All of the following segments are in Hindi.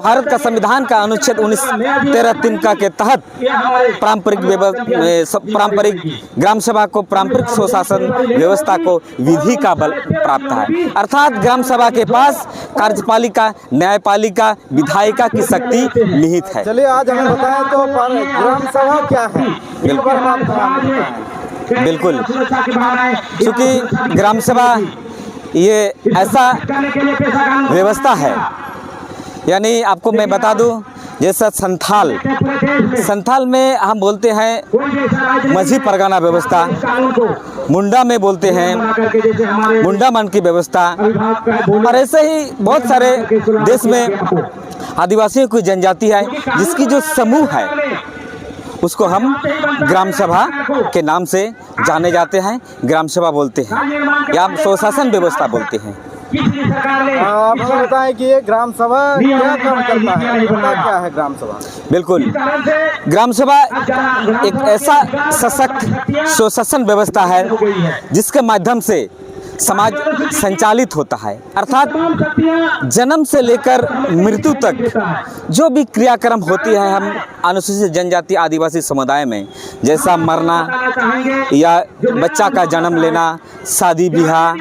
भारत का संविधान का अनुच्छेद 19(13) के तहत पारंपरिक ग्राम सभा को पारंपरिक स्वशासन व्यवस्था को विधि का बल प्राप्त है। अर्थात ग्राम सभा के पास कार्यपालिका, न्यायपालिका, विधायिका की शक्ति निहित है। चलिए आज हमें बताएं तो ग्राम सभा क्या है। बिल्कुल, क्योंकि ग्राम सभा ये ऐसा व्यवस्था है, यानी आपको मैं बता दूं, जैसा संथाल में हम बोलते हैं माझी परगना व्यवस्था, मुंडा में बोलते हैं मुंडा मन की व्यवस्था, और ऐसे ही बहुत सारे देश में आदिवासियों की जनजाति है जिसकी जो समूह है उसको हम ग्राम सभा के नाम से जाने जाते हैं, ग्राम सभा बोलते हैं या स्वशासन व्यवस्था बोलते हैं। आप हमें बताएं कि ये ग्राम सभा क्या काम करता है, क्या है ग्राम सभा? बिल्कुल, ग्राम सभा एक ऐसा सशक्त स्वशासन व्यवस्था है जिसके माध्यम से समाज संचालित होता है। अर्थात जन्म से लेकर मृत्यु तक जो भी क्रियाक्रम होती है हम अनुसूचित जनजाति आदिवासी समुदाय में, जैसा मरना या बच्चा का जन्म लेना, शादी ब्याह,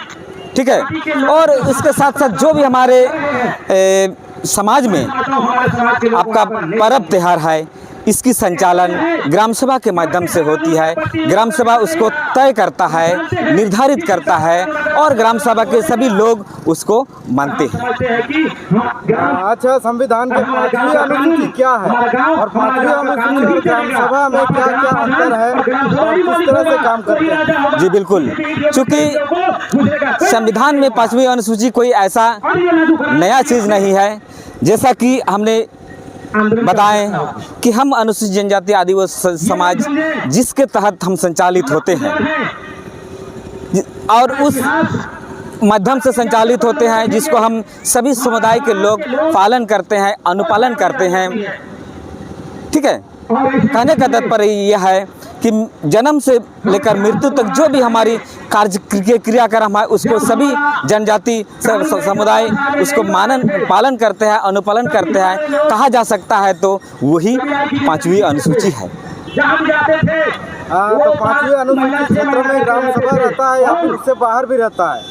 ठीक है, और इसके साथ साथ जो भी हमारे समाज में आपका पर्व त्योहार है, इसकी संचालन ग्राम सभा के माध्यम से होती है। ग्राम सभा उसको तय करता है, निर्धारित करता है, और ग्राम सभा के सभी लोग उसको मानते हैं। अच्छा, संविधान के 5वीं अनुसूची क्या है और 5वीं अनुसूची और ग्राम सभा में क्या क्या अंतर है और किस तरह से काम करते हैं? जी बिल्कुल, चूँकि संविधान में 5वीं अनुसूची कोई ऐसा नया चीज़ नहीं है, जैसा कि हमने बताएं कि हम अनुसूचित जनजाति आदिवासी समाज जिसके तहत हम संचालित होते हैं और उस माध्यम से संचालित होते हैं जिसको हम सभी समुदाय के लोग पालन करते हैं, अनुपालन करते हैं, ठीक है। कहने का तात्पर्य यह है कि जन्म से लेकर मृत्यु तक जो भी हमारी क्रियाक्रम है उसको सभी जनजाति समुदाय उसको पालन करते हैं, अनुपालन करते हैं, कहा जा सकता है, तो वही 5वीं अनुसूची है। तो 5वीं अनुसूची क्षेत्र में ग्राम सभा रहता है या फिर उससे बाहर भी रहता है?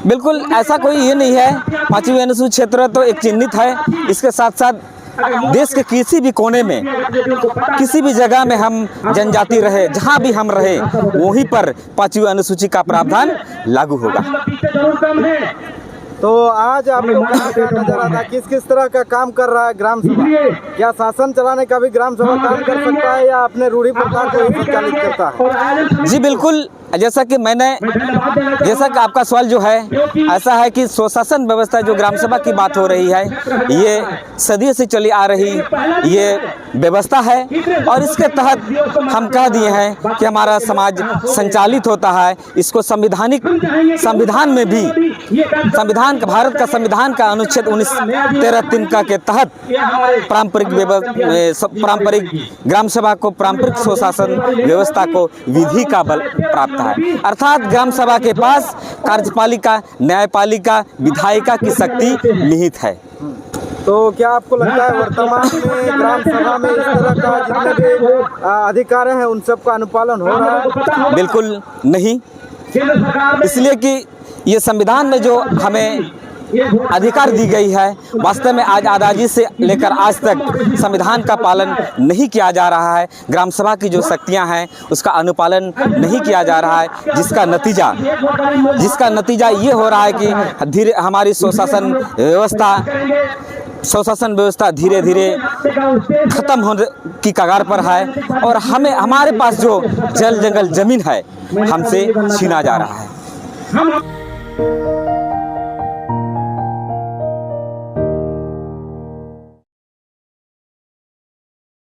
बिल्कुल, ऐसा कोई ये नहीं है। 5वीं अनुसूची क्षेत्र तो एक चिन्हित है। इसके साथ साथ देश के किसी भी कोने में, किसी भी जगह में हम जनजाति रहे, जहाँ भी हम रहे, वहीं पर 5वीं अनुसूची का प्रावधान लागू होगा। तो आज आपको क्या नजर आता, किस तरह का काम कर रहा है ग्राम सभा? क्या शासन चलाने का भी ग्राम सभा काम कर सकता है या अपने रूढ़ी प्रथा को ही संचालित करता है? जी बिल्कुल, जैसा कि आपका सवाल जो है ऐसा है कि स्वशासन व्यवस्था जो ग्राम सभा की बात हो रही है, ये सदियों से चली आ रही ये व्यवस्था है, और इसके तहत हम कह दिए हैं कि हमारा समाज संचालित होता है। इसको संविधान में भी भारत का संविधान का अनुच्छेद 19(13) के तहत पारंपरिक ग्राम सभा को पारंपरिक स्वशासन व्यवस्था को विधि का बल प्राप्त है। अर्थात ग्राम सभा के पास कार्यपालिका, न्यायपालिका, विधायिका की शक्ति निहित है। तो क्या आपको लगता है वर्तमान में ग्राम सभा में इस तरह का जितने भी अधिकार हैं उन सब का अनुपालन हो रहा है? बिल्कुल नहीं, इसलिए कि ये संविधान में जो हमें अधिकार दी गई है, वास्तव में आज आज़ादी से लेकर आज तक संविधान का पालन नहीं किया जा रहा है। ग्राम सभा की जो शक्तियां हैं उसका अनुपालन नहीं किया जा रहा है, जिसका नतीजा ये हो रहा है कि धीरे हमारी स्वशासन व्यवस्था धीरे धीरे खत्म होने की कगार पर है, और हमारे पास जो जल जंगल जमीन है हमसे छीना जा रहा है।